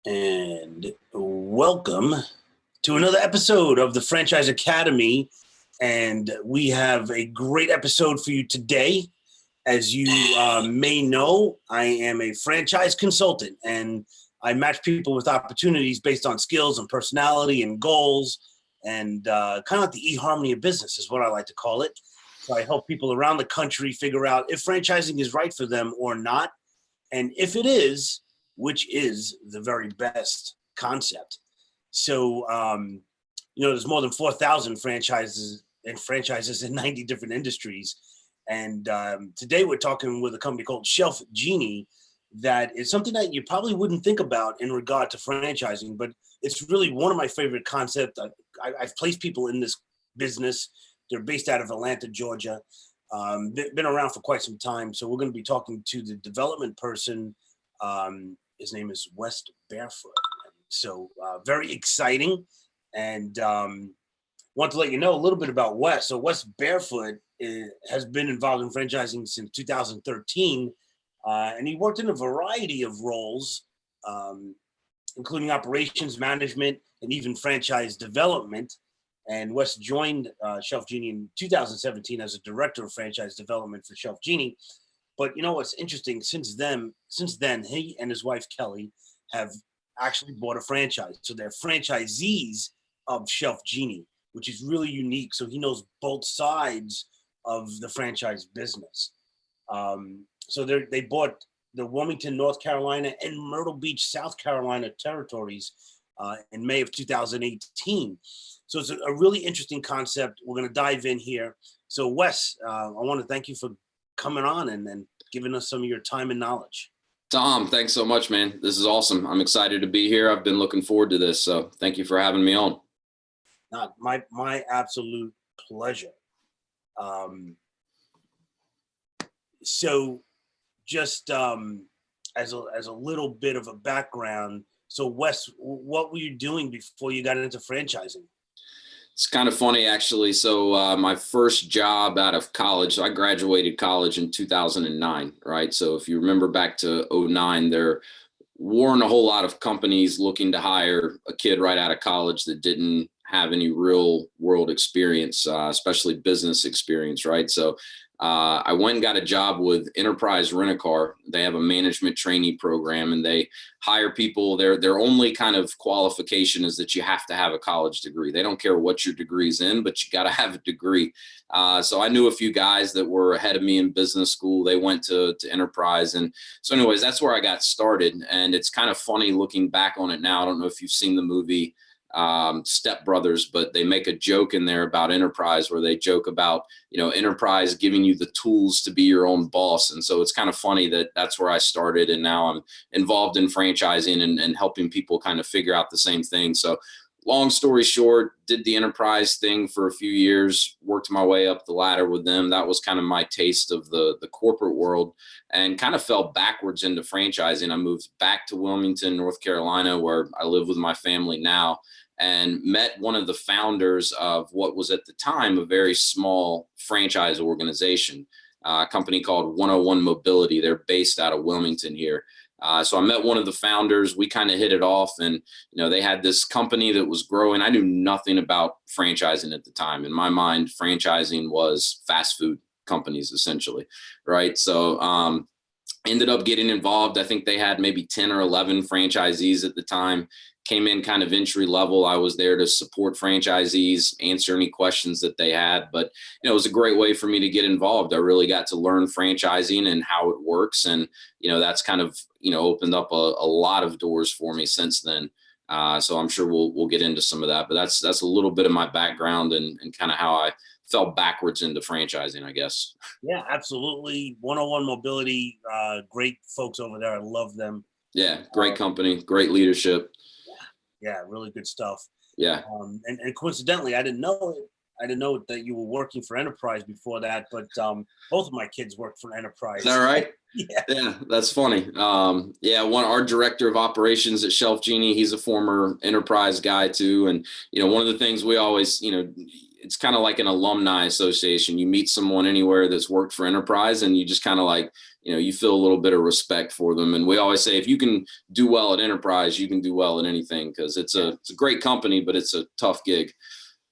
And welcome to another episode of the Franchise Academy. And we have a great episode for you today. As you may know, I am a franchise consultant and I match people with opportunities based on skills and personality and goals, and kind of like the eHarmony of business is what I like to call it. So I help people around the country figure out if franchising is right for them or not. And if it is, which is the very best concept. So, there's more than 4,000 franchises in 90 different industries. And today we're talking with a company called ShelfGenie that is something that you probably wouldn't think about in regard to franchising, but it's really one of my favorite concepts. I've placed people in this business. They're based out of Atlanta, Georgia. Been around for quite some time. So we're going to be talking to the development person. His name is Wes Barefoot. So very exciting. And want to let you know a little bit about Wes. So Wes Barefoot has been involved in franchising since 2013. And he worked in a variety of roles, including operations management and even franchise development. And Wes joined ShelfGenie in 2017 as a director of franchise development for ShelfGenie. But you know what's interesting? Since then, he and his wife Kelly have actually bought a franchise. So they're franchisees of ShelfGenie, which is really unique. So he knows both sides of the franchise business. So they bought the Wilmington, North Carolina, and Myrtle Beach, South Carolina territories in May of 2018. So it's a really interesting concept. We're going to dive in here. So Wes, I want to thank you for coming on and giving us some of your time and knowledge. Tom, thanks so much, man. This is awesome. I'm excited to be here. I've been looking forward to this. So thank you for having me on. My absolute pleasure. So just as a little bit of a background, so Wes, what were you doing before you got into franchising? It's kind of funny, actually. So my first job out of college, so I graduated college in 2009, right? So if you remember back to 2009, there weren't a whole lot of companies looking to hire a kid right out of college that didn't have any real world experience, especially business experience, right? So I went and got a job with Enterprise Rent-A-Car. They have a management trainee program, and they hire people. Their only kind of qualification is that you have to have a college degree. They don't care what your degree's in, but you got to have a degree. So I knew a few guys that were ahead of me in business school. They went to Enterprise. And so anyways, that's where I got started. And it's kind of funny looking back on it now. I don't know if you've seen the movie Step Brothers, but they make a joke in there about Enterprise where they joke about, Enterprise giving you the tools to be your own boss. And so it's kind of funny that that's where I started. And now I'm involved in franchising and helping people kind of figure out the same thing. So long story short, did the Enterprise thing for a few years, worked my way up the ladder with them. That was kind of my taste of the corporate world, and kind of fell backwards into franchising. I moved back to Wilmington, North Carolina, where I live with my family now, and met one of the founders of what was at the time a very small franchise organization, a company called 101 Mobility. They're based out of Wilmington here. So I met one of the founders. We kind of hit it off, and they had this company that was growing. I knew nothing about franchising at the time. In my mind, franchising was fast food companies essentially, right? So ended up getting involved. I think they had maybe 10 or 11 franchisees at the time. Came in kind of entry level. I was there to support franchisees, answer any questions that they had. But it was a great way for me to get involved. I really got to learn franchising and how it works, and that's kind of opened up a lot of doors for me since then. So I'm sure we'll get into some of that. But that's a little bit of my background and kind of how I fell backwards into franchising, I guess. Yeah, absolutely. 101 Mobility, great folks over there. I love them. Yeah, great company, great leadership. Yeah, really good stuff. Yeah. And coincidentally, I didn't know that you were working for Enterprise before that, but both of my kids work for Enterprise. Is that right? Yeah. Yeah, that's funny. Our director of operations at ShelfGenie, he's a former Enterprise guy too. And, one of the things we always, it's kind of like an alumni association. You meet someone anywhere that's worked for Enterprise, and you just kind of like, you feel a little bit of respect for them. And we always say, if you can do well at Enterprise, you can do well at anything, because it's a great company, but it's a tough gig.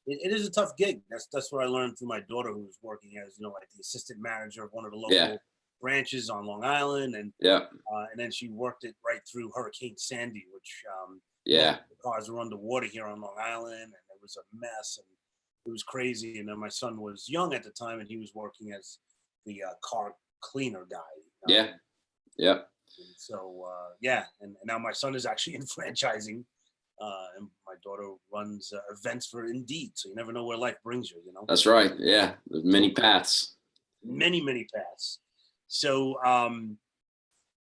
It is a tough gig. That's what I learned through my daughter, who was working as, like the assistant manager of one of the local branches on Long Island. And then she worked it right through Hurricane Sandy, which the cars were underwater here on Long Island, and it was a mess, and it was crazy. And then my son was young at the time, and he was working as the car cleaner guy. And so and now my son is actually in franchising, and my daughter runs events for Indeed. So you never know where life brings you. That's right. Yeah, there's many paths. Many paths. So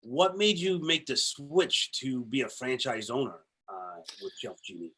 what made you make the switch to be a franchise owner with ShelfGenie?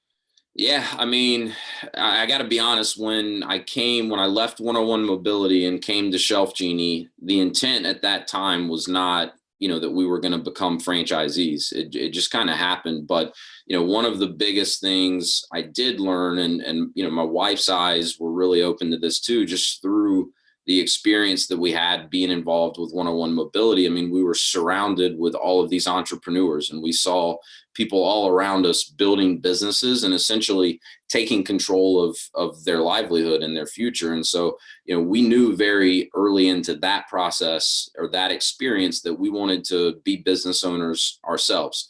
Yeah, I mean, I got to be honest. When I left 101 Mobility and came to ShelfGenie, the intent at that time was not, that we were going to become franchisees. It just kind of happened. But, one of the biggest things I did learn, and my wife's eyes were really open to this too, just through the experience that we had being involved with 101 Mobility. I mean, we were surrounded with all of these entrepreneurs, and we saw people all around us building businesses and essentially taking control of their livelihood and their future. And so, we knew very early into that process, or that experience, that we wanted to be business owners ourselves.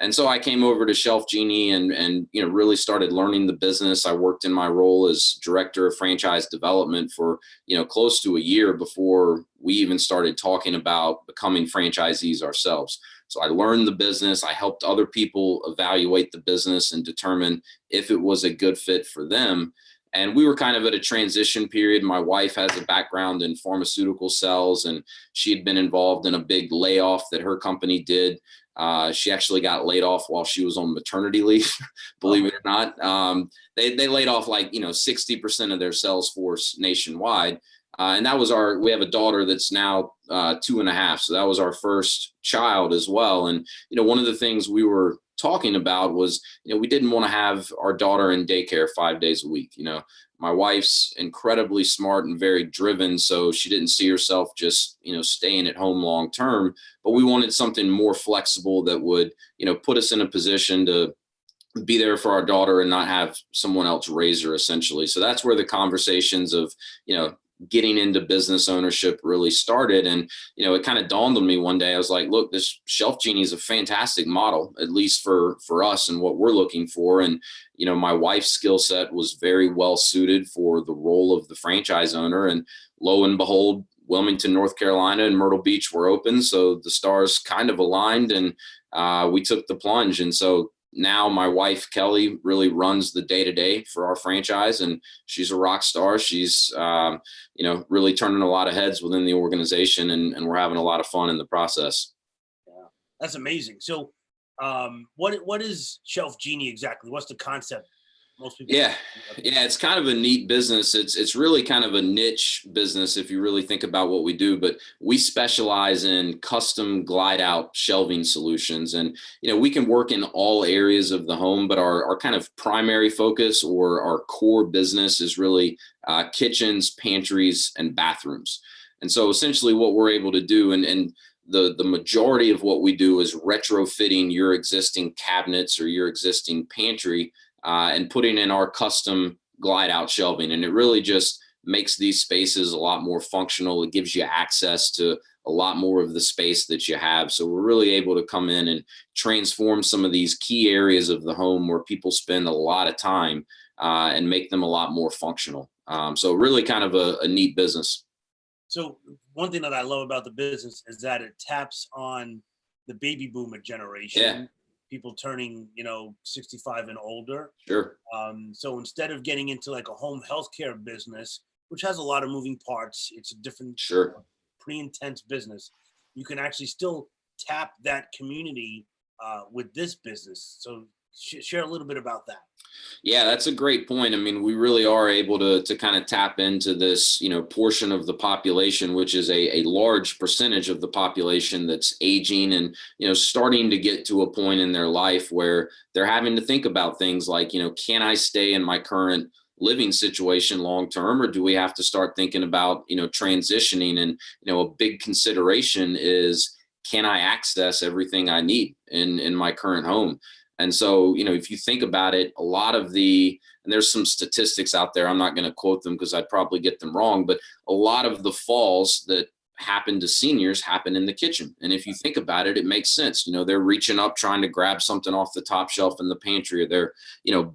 And so I came over to ShelfGenie and really started learning the business. I worked in my role as director of franchise development for close to a year before we even started talking about becoming franchisees ourselves. So I learned the business. I helped other people evaluate the business and determine if it was a good fit for them. And we were kind of at a transition period. My wife has a background in pharmaceutical sales, and she had been involved in a big layoff that her company did. She actually got laid off while she was on maternity leave, believe it or not. They laid off 60% of their sales force nationwide. And that was we have a daughter that's now 2.5. So that was our first child as well. And, one of the things we were talking about was, we didn't want to have our daughter in daycare 5 days a week. My wife's incredibly smart and very driven, so she didn't see herself just, staying at home long term. But we wanted something more flexible that would, put us in a position to be there for our daughter and not have someone else raise her, essentially. So that's where the conversations of, getting into business ownership really started. And, it kind of dawned on me one day. I was like, look, this ShelfGenie is a fantastic model, at least for us and what we're looking for. And, my wife's skill set was very well suited for the role of the franchise owner. And lo and behold, Wilmington, North Carolina and Myrtle Beach were open. So the stars kind of aligned, and we took the plunge. And so now my wife, Kelly, really runs the day-to-day for our franchise, and she's a rock star. She's, really turning a lot of heads within the organization, and we're having a lot of fun in the process. Yeah, that's amazing. So what is ShelfGenie exactly? What's the concept? Most people. Yeah, it's kind of a neat business. It's really kind of a niche business if you really think about what we do, but we specialize in custom glide out shelving solutions. And, we can work in all areas of the home, but our kind of primary focus, or our core business, is really kitchens, pantries, and bathrooms. And so essentially what we're able to do, and the majority of what we do, is retrofitting your existing cabinets or your existing pantry and putting in our custom glide out shelving. And it really just makes these spaces a lot more functional. It gives you access to a lot more of the space that you have. So we're really able to come in and transform some of these key areas of the home where people spend a lot of time and make them a lot more functional. So really kind of a neat business. So one thing that I love about the business is that it taps on the baby boomer generation. Yeah. People turning, 65 and older. Sure. So instead of getting into like a home healthcare business, which has a lot of moving parts, it's a different, pretty intense business. You can actually still tap that community with this business. So share a little bit about that. Yeah, that's a great point. I mean, we really are able to kind of tap into this, portion of the population, which is a large percentage of the population that's aging and, starting to get to a point in their life where they're having to think about things like, can I stay in my current living situation long term, or do we have to start thinking about, transitioning? And, a big consideration is, can I access everything I need in my current home? And so, if you think about it, a lot of and there's some statistics out there, I'm not going to quote them because I'd probably get them wrong, but a lot of the falls that happen to seniors happen in the kitchen. And if you think about it, it makes sense. They're reaching up, trying to grab something off the top shelf in the pantry, or they're,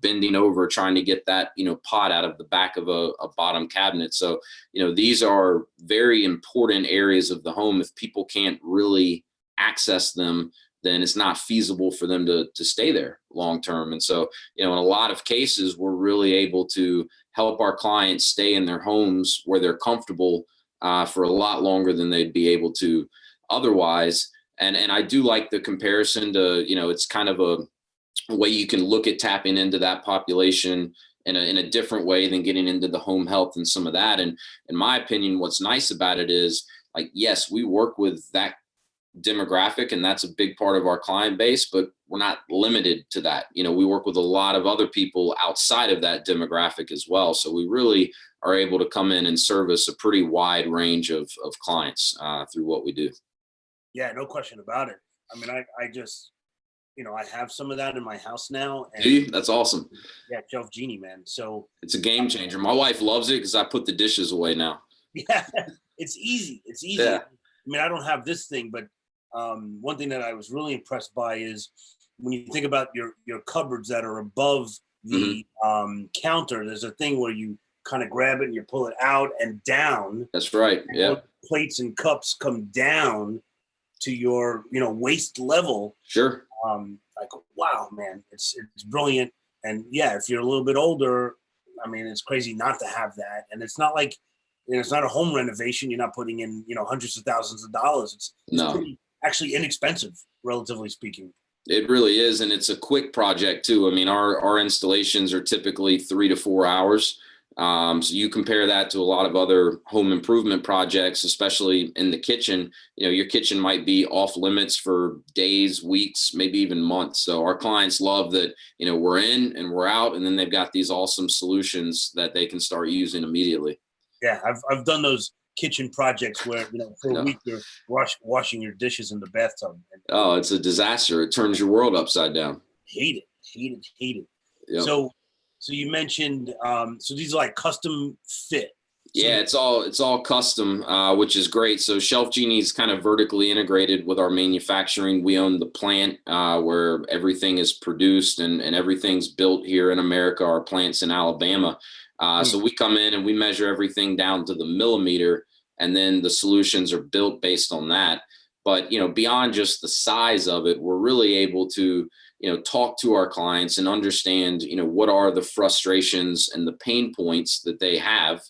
bending over, trying to get that, pot out of the back of a bottom cabinet. So, these are very important areas of the home. If people can't really access them, then it's not feasible for them to stay there long term. And so, in a lot of cases, we're really able to help our clients stay in their homes where they're comfortable for a lot longer than they'd be able to otherwise. And I do like the comparison to, it's kind of a way you can look at tapping into that population in a different way than getting into the home health and some of that. And in my opinion, what's nice about it is, like, yes, we work with that demographic, and that's a big part of our client base, but we're not limited to that. We work with a lot of other people outside of that demographic as well. So we really are able to come in and service a pretty wide range of clients through what we do. Yeah, no question about it. I mean, I just, I have some of that in my house now. And do you? That's awesome. Yeah, ShelfGenie, man. So it's a game changer. My wife loves it because I put the dishes away now. Yeah, it's easy. It's easy. Yeah. I mean, I don't have this thing, but one thing that I was really impressed by is when you think about your cupboards that are above the counter, there's a thing where you kind of grab it and you pull it out and down. That's right. Yeah. Plates and cups come down to your, waist level. Sure. Like, wow, man, it's brilliant. And yeah, if you're a little bit older, I mean, it's crazy not to have that. And it's not like, it's not a home renovation. You're not putting in, hundreds of thousands of dollars. It's pretty actually inexpensive, relatively speaking. It really is. And it's a quick project too. I mean, our installations are typically 3 to 4 hours. So you compare that to a lot of other home improvement projects, especially in the kitchen. Your kitchen might be off limits for days, weeks, maybe even months. So our clients love that, we're in and we're out, and then they've got these awesome solutions that they can start using immediately. Yeah, I've done those kitchen projects where, for a week you're washing your dishes in the bathtub. Oh, it's a disaster. It turns your world upside down. Hate it. Yep. So you mentioned, so these are like custom fit. Yeah, it's all custom, which is great. So ShelfGenie is kind of vertically integrated with our manufacturing. We own the plant where everything is produced and everything's built here in America. Our plant's in Alabama. So we come in and we measure everything down to the millimeter, and then the solutions are built based on that. But, beyond just the size of it, we're really able to, talk to our clients and understand, what are the frustrations and the pain points that they have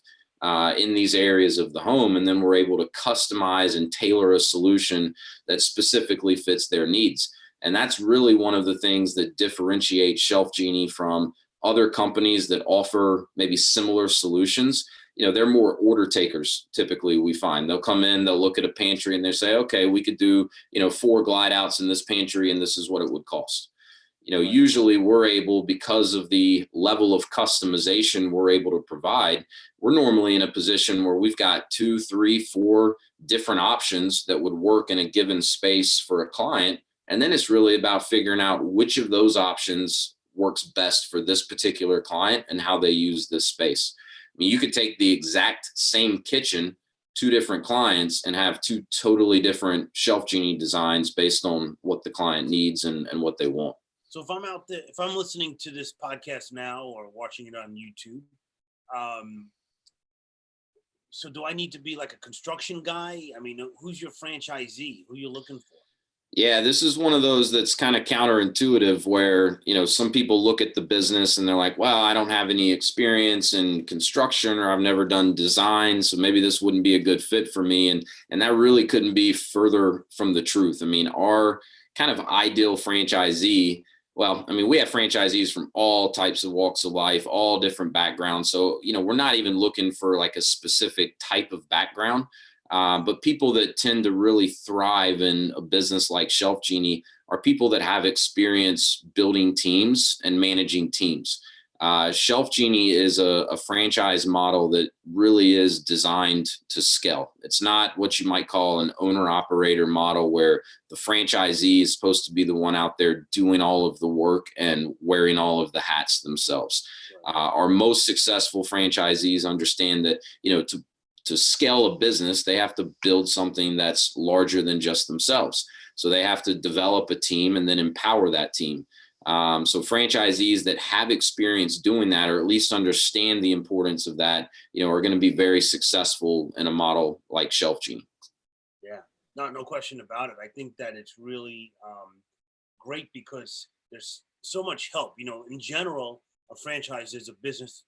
in these areas of the home. And then we're able to customize and tailor a solution that specifically fits their needs. And that's really one of the things that differentiates ShelfGenie from other companies that offer maybe similar solutions. They're more order takers. Typically, we find they'll come in, they'll look at a pantry and they say, okay, we could do, 4 glide outs in this pantry, and this is what it would cost. Usually we're able, because of the level of customization we're able to provide, we're normally in a position where we've got 2, 3, 4 different options that would work in a given space for a client. And then it's really about figuring out which of those options works best for this particular client and how they use this space. I mean, you could take the exact same kitchen, 2 different clients, and have 2 totally different ShelfGenie designs based on what the client needs and what they want. So if I'm out there, if I'm listening to this podcast now or watching it on YouTube, so do I need to be like a construction guy? I mean, who's your franchisee? Who are you looking for? Yeah, this is one of those that's kind of counterintuitive where, some people look at the business and they're like, well, I don't have any experience in construction, or I've never done design, so maybe this wouldn't be a good fit for me. And that really couldn't be further from the truth. I mean, our kind of ideal franchisee, well, I mean, we have franchisees from all types of walks of life, all different backgrounds. So, we're not even looking for like a specific type of background. But people that tend to really thrive in a business like ShelfGenie are people that have experience building teams and managing teams. ShelfGenie is a franchise model that really is designed to scale. It's not what you might call an owner-operator model where the franchisee is supposed to be the one out there doing all of the work and wearing all of the hats themselves. Our most successful franchisees understand that, to scale a business, they have to build something that's larger than just themselves. So they have to develop a team and then empower that team. So franchisees that have experience doing that, or at least understand the importance of that, are going to be very successful in a model like ShelfGenie. Yeah, no question about it. I think that it's really great because there's so much help. In general, a franchise is a business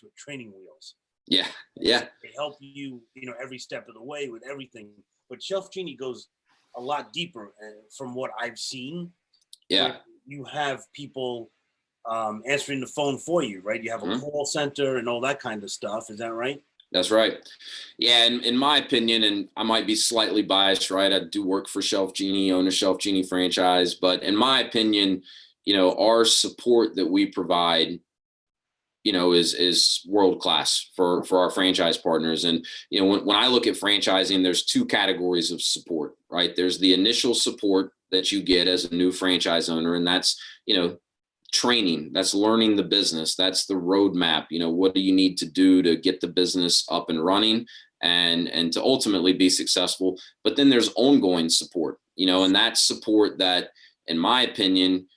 with training wheels. Yeah. They help you, every step of the way with everything. But ShelfGenie goes a lot deeper from what I've seen. Yeah. You have people answering the phone for you, right? You have a call center and all that kind of stuff. Is that right? That's right. Yeah. And in my opinion, and I might be slightly biased, right? I do work for ShelfGenie, own a ShelfGenie franchise. But in my opinion, our support that we provide, is world-class for our franchise partners. And, when I look at franchising, there's two categories of support, right? There's the initial support that you get as a new franchise owner. And that's, training, that's learning the business. That's the roadmap. What do you need to do to get the business up and running and to ultimately be successful? But then there's ongoing support, and that's support that, in my opinion,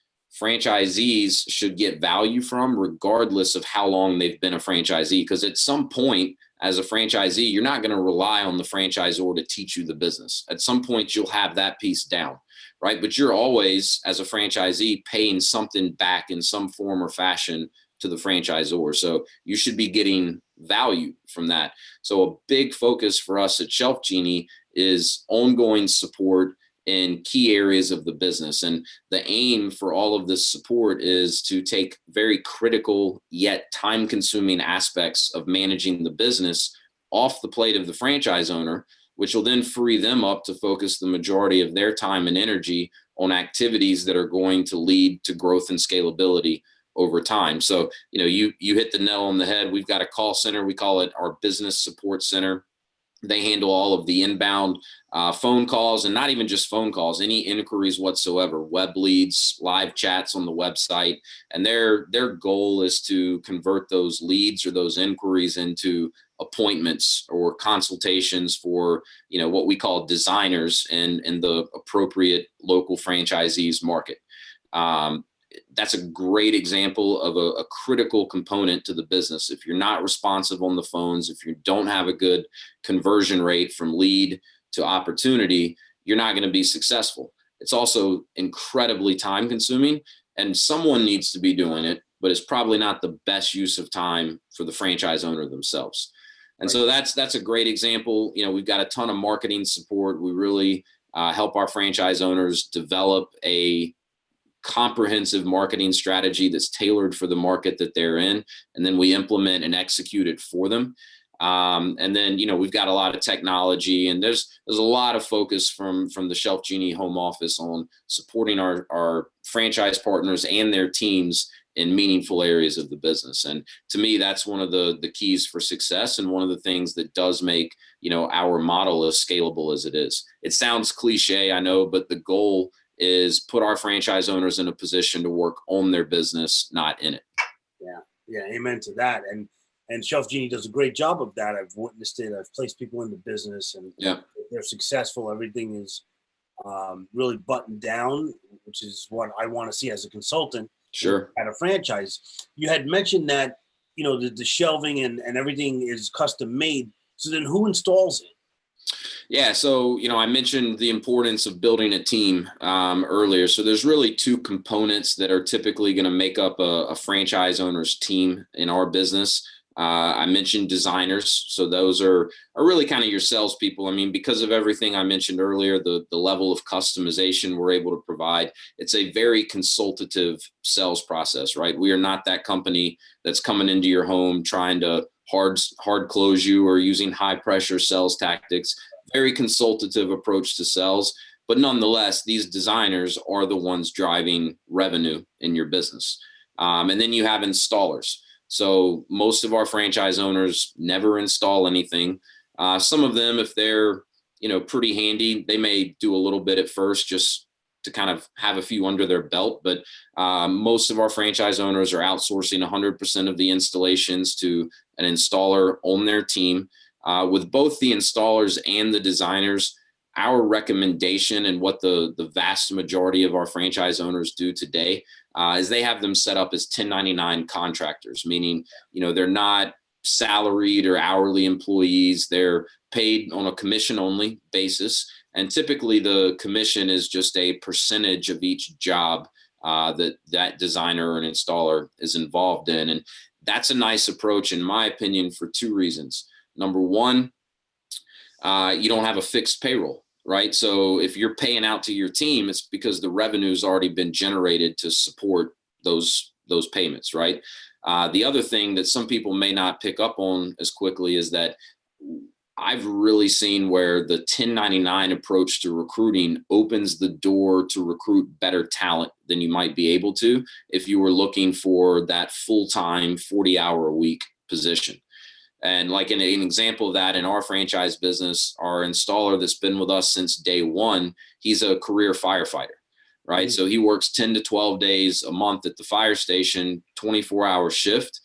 franchisees should get value from regardless of how long they've been a franchisee. Because at some point as a franchisee, you're not going to rely on the franchisor to teach you the business. At some point you'll have that piece down, right? But you're always, as a franchisee, paying something back in some form or fashion to the franchisor. So you should be getting value from that. So a big focus for us at ShelfGenie is ongoing support in key areas of the business. And the aim for all of this support is to take very critical yet time-consuming aspects of managing the business off the plate of the franchise owner, which will then free them up to focus the majority of their time and energy on activities that are going to lead to growth and scalability over time. So, you hit the nail on the head. We've got a call center. We call it our business support center. They handle all of the inbound phone calls, and not even just phone calls, any inquiries whatsoever, web leads, live chats on the website. And their goal is to convert those leads or those inquiries into appointments or consultations for, what we call designers in the appropriate local franchisees market. That's a great example of a critical component to the business. If you're not responsive on the phones, if you don't have a good conversion rate from lead to opportunity, you're not going to be successful. It's also incredibly time consuming, and someone needs to be doing it, but it's probably not the best use of time for the franchise owner themselves. And so that's a great example. We've got a ton of marketing support. We really help our franchise owners develop a comprehensive marketing strategy that's tailored for the market that they're in. And then we implement and execute it for them. And then, we've got a lot of technology, and there's a lot of focus from the ShelfGenie home office on supporting our franchise partners and their teams in meaningful areas of the business. And to me, that's one of the keys for success, and one of the things that does make, our model as scalable as it is. It sounds cliche, I know, but the goal is put our franchise owners in a position to work on their business, not in it. Yeah, amen to that. And ShelfGenie does a great job of that. I've witnessed it. I've placed people in the business, and they're successful. Everything is really buttoned down, which is what I want to see as a consultant. Sure. At a franchise. You had mentioned that, the shelving and everything is custom made. So then who installs it? Yeah. So, I mentioned the importance of building a team earlier. So there's really two components that are typically going to make up a franchise owner's team in our business. I mentioned designers. So those are really kind of your salespeople. I mean, because of everything I mentioned earlier, the level of customization we're able to provide, it's a very consultative sales process, right? We are not that company that's coming into your home trying to hard close you or using high pressure sales tactics. Very consultative approach to sales. But nonetheless, these designers are the ones driving revenue in your business. And then you have installers. So most of our franchise owners never install anything. Some of them, if they're, pretty handy, they may do a little bit at first just to kind of have a few under their belt. But most of our franchise owners are outsourcing 100% of the installations to an installer on their team. With both the installers and the designers, our recommendation and what the vast majority of our franchise owners do today is they have them set up as 1099 contractors, meaning, they're not salaried or hourly employees. They're paid on a commission only basis. And typically the commission is just a percentage of each job that designer or an installer is involved in. And that's a nice approach, in my opinion, for two reasons. Number one, you don't have a fixed payroll, right? So if you're paying out to your team, it's because the revenue's already been generated to support those payments, right? The other thing that some people may not pick up on as quickly is that I've really seen where the 1099 approach to recruiting opens the door to recruit better talent than you might be able to if you were looking for that full-time 40-hour-a-week position. And like an example of that in our franchise business, our installer that's been with us since day one, he's a career firefighter, right? So he works 10 to 12 days a month at the fire station, 24-hour shift,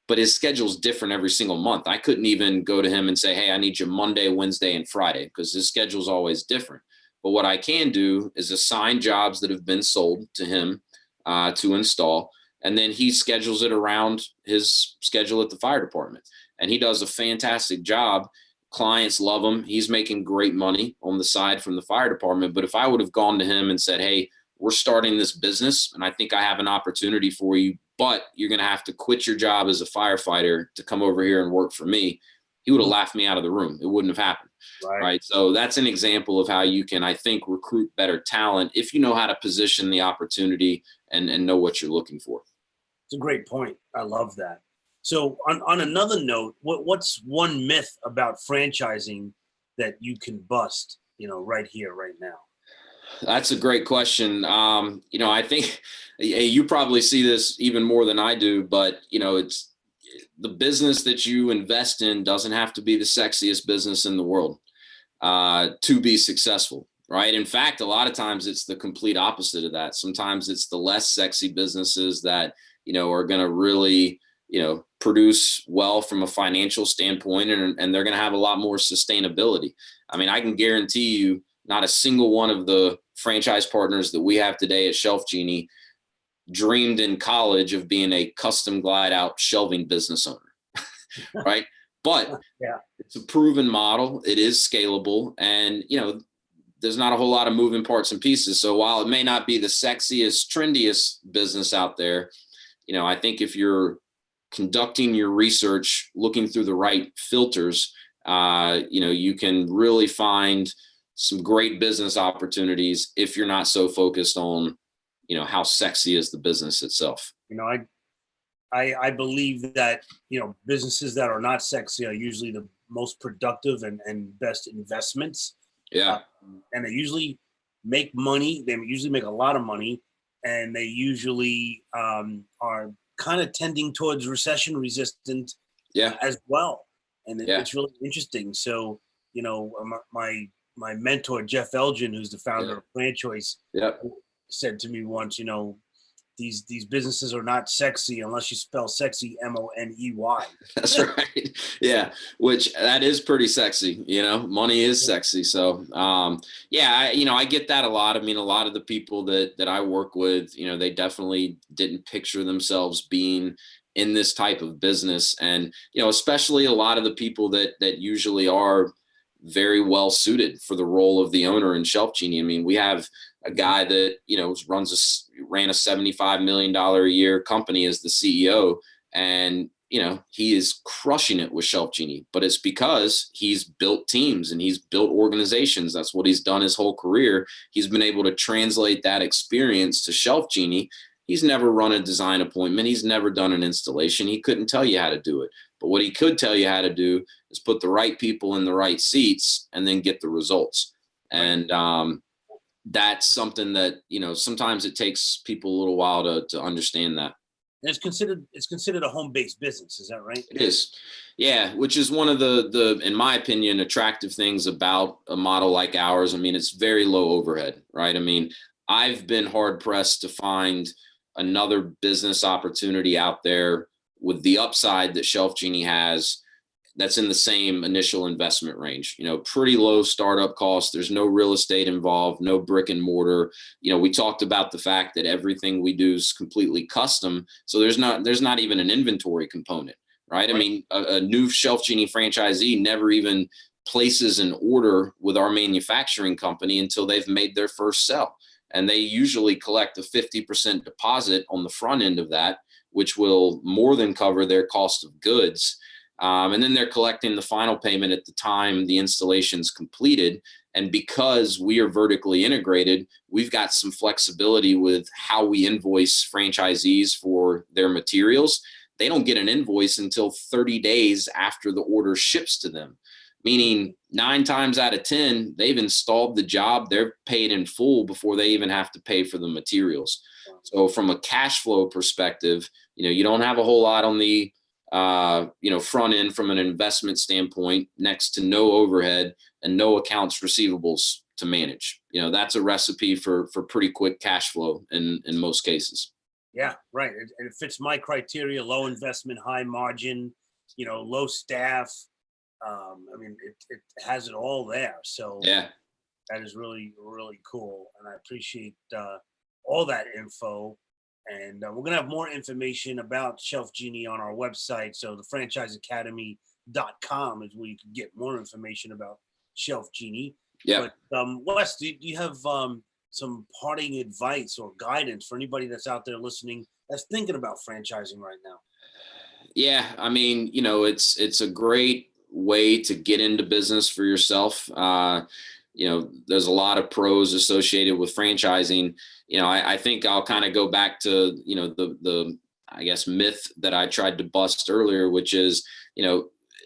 but his schedule's different every single month. I couldn't even go to him and say, hey, I need you Monday, Wednesday, and Friday, because his schedule's always different. But what I can do is assign jobs that have been sold to him to install, and then he schedules it around his schedule at the fire department. And he does a fantastic job. Clients love him. He's making great money on the side from the fire department. But if I would have gone to him and said, hey, we're starting this business and I think I have an opportunity for you, but you're going to have to quit your job as a firefighter to come over here and work for me, he would have laughed me out of the room. It wouldn't have happened. Right. So that's an example of how you can, I think, recruit better talent if you know how to position the opportunity and know what you're looking for. It's a great point. I love that. So on another note, what's one myth about franchising that you can bust, right here, right now? That's a great question. I think you probably see this even more than I do, but it's the business that you invest in doesn't have to be the sexiest business in the world to be successful, right? In fact, a lot of times it's the complete opposite of that. Sometimes it's the less sexy businesses that, are going to really, produce well from a financial standpoint, and they're going to have a lot more sustainability. I mean, I can guarantee you not a single one of the franchise partners that we have today at ShelfGenie dreamed in college of being a custom glide out shelving business owner, right? But it's a proven model. It is scalable, and there's not a whole lot of moving parts and pieces. So while it may not be the sexiest, trendiest business out there, I think if you're conducting your research, looking through the right filters, you can really find some great business opportunities if you're not so focused on, how sexy is the business itself. I believe that, businesses that are not sexy are usually the most productive and best investments. Yeah. And they usually make money. They usually make a lot of money, and they usually are kind of tending towards recession resistant as well. And it's really interesting. So, my mentor, Jeff Elgin, who's the founder of Franchise, said to me once, these businesses are not sexy unless you spell sexy Money. That's right. Yeah. Which that is pretty sexy. Money is sexy. So, I get that a lot. I mean, a lot of the people that I work with, they definitely didn't picture themselves being in this type of business. And, especially a lot of the people that usually are very well suited for the role of the owner in ShelfGenie. I mean, we have a guy that, ran a $75 million a year company as the CEO, and, he is crushing it with ShelfGenie, but it's because he's built teams and he's built organizations. That's what he's done his whole career. He's been able to translate that experience to ShelfGenie. He's never run a design appointment. He's never done an installation. He couldn't tell you how to do it. But what he could tell you how to do is put the right people in the right seats and then get the results. And that's something that, sometimes it takes people a little while to understand that. And it's considered a home-based business. Is that right? It is. Yeah, which is one of the in my opinion, attractive things about a model like ours. I mean, it's very low overhead, right? I mean, I've been hard pressed to find another business opportunity out there with the upside that ShelfGenie has that's in the same initial investment range. Pretty low startup costs. There's no real estate involved, no brick and mortar. We talked about the fact that everything we do is completely custom. So there's not even an inventory component, right? I mean, a new ShelfGenie franchisee never even places an order with our manufacturing company until they've made their first sell. And they usually collect a 50% deposit on the front end of that, which will more than cover their cost of goods. And then they're collecting the final payment at the time the installation's completed. And because we are vertically integrated, we've got some flexibility with how we invoice franchisees for their materials. They don't get an invoice until 30 days after the order ships to them, meaning 9 times out of 10, they've installed the job, they're paid in full before they even have to pay for the materials. So from a cash flow perspective, you don't have a whole lot on the front end from an investment standpoint, next to no overhead and no accounts receivables to manage. That's a recipe for pretty quick cash flow in most cases. Yeah, right. It fits my criteria: low investment, high margin, low staff. I mean, it has it all there. So yeah, that is really, really cool. And I appreciate all that info. And we're going to have more information about ShelfGenie on our website. So the franchiseacademy.com is where you can get more information about ShelfGenie. Yeah. But Wes, do you have some parting advice or guidance for anybody that's out there listening that's thinking about franchising right now? Yeah. I mean, it's a great way to get into business for yourself. There's a lot of pros associated with franchising. I think I'll kind of go back to, the I guess, myth that I tried to bust earlier, which is,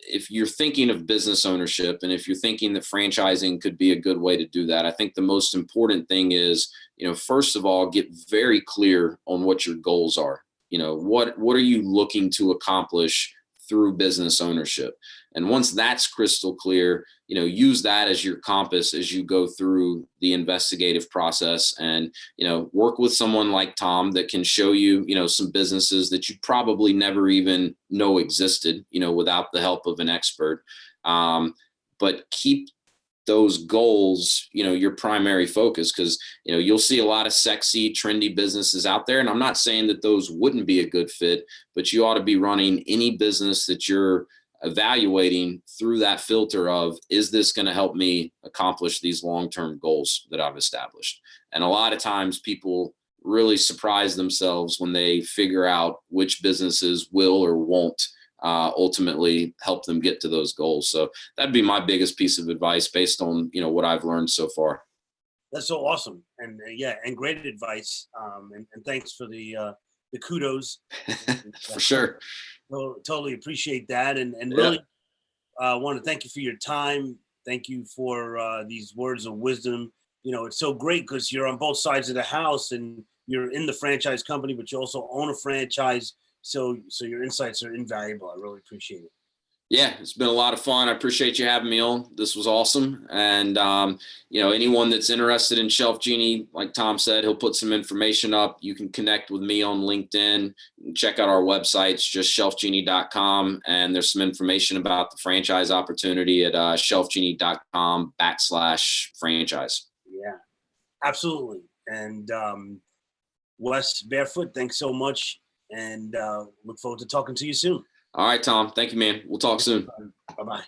if you're thinking of business ownership and if you're thinking that franchising could be a good way to do that, I think the most important thing is, first of all, get very clear on what your goals are. What are you looking to accomplish through business ownership? And once that's crystal clear, use that as your compass as you go through the investigative process, and, work with someone like Tom that can show you, some businesses that you probably never even know existed, without the help of an expert. But keep those goals, your primary focus, because, you'll see a lot of sexy, trendy businesses out there. And I'm not saying that those wouldn't be a good fit, but you ought to be running any business that you're evaluating through that filter of, is this going to help me accomplish these long-term goals that I've established? And a lot of times people really surprise themselves when they figure out which businesses will or won't ultimately help them get to those goals. So that'd be my biggest piece of advice based on, what I've learned so far. That's so awesome. And and great advice. And thanks for the kudos. For sure. Well, totally appreciate that. And really want to thank you for your time. Thank you for these words of wisdom. It's so great because you're on both sides of the house and you're in the franchise company, but you also own a franchise. So your insights are invaluable. I really appreciate it. Yeah, it's been a lot of fun. I appreciate you having me on. This was awesome. And, anyone that's interested in ShelfGenie, like Tom said, he'll put some information up. You can connect with me on LinkedIn. Check out our website. It's just shelfgenie.com. And there's some information about the franchise opportunity at shelfgenie.com/franchise. Yeah, absolutely. And Wes Barefoot, thanks so much. And look forward to talking to you soon. All right, Tom. Thank you, man. We'll talk soon. Bye-bye.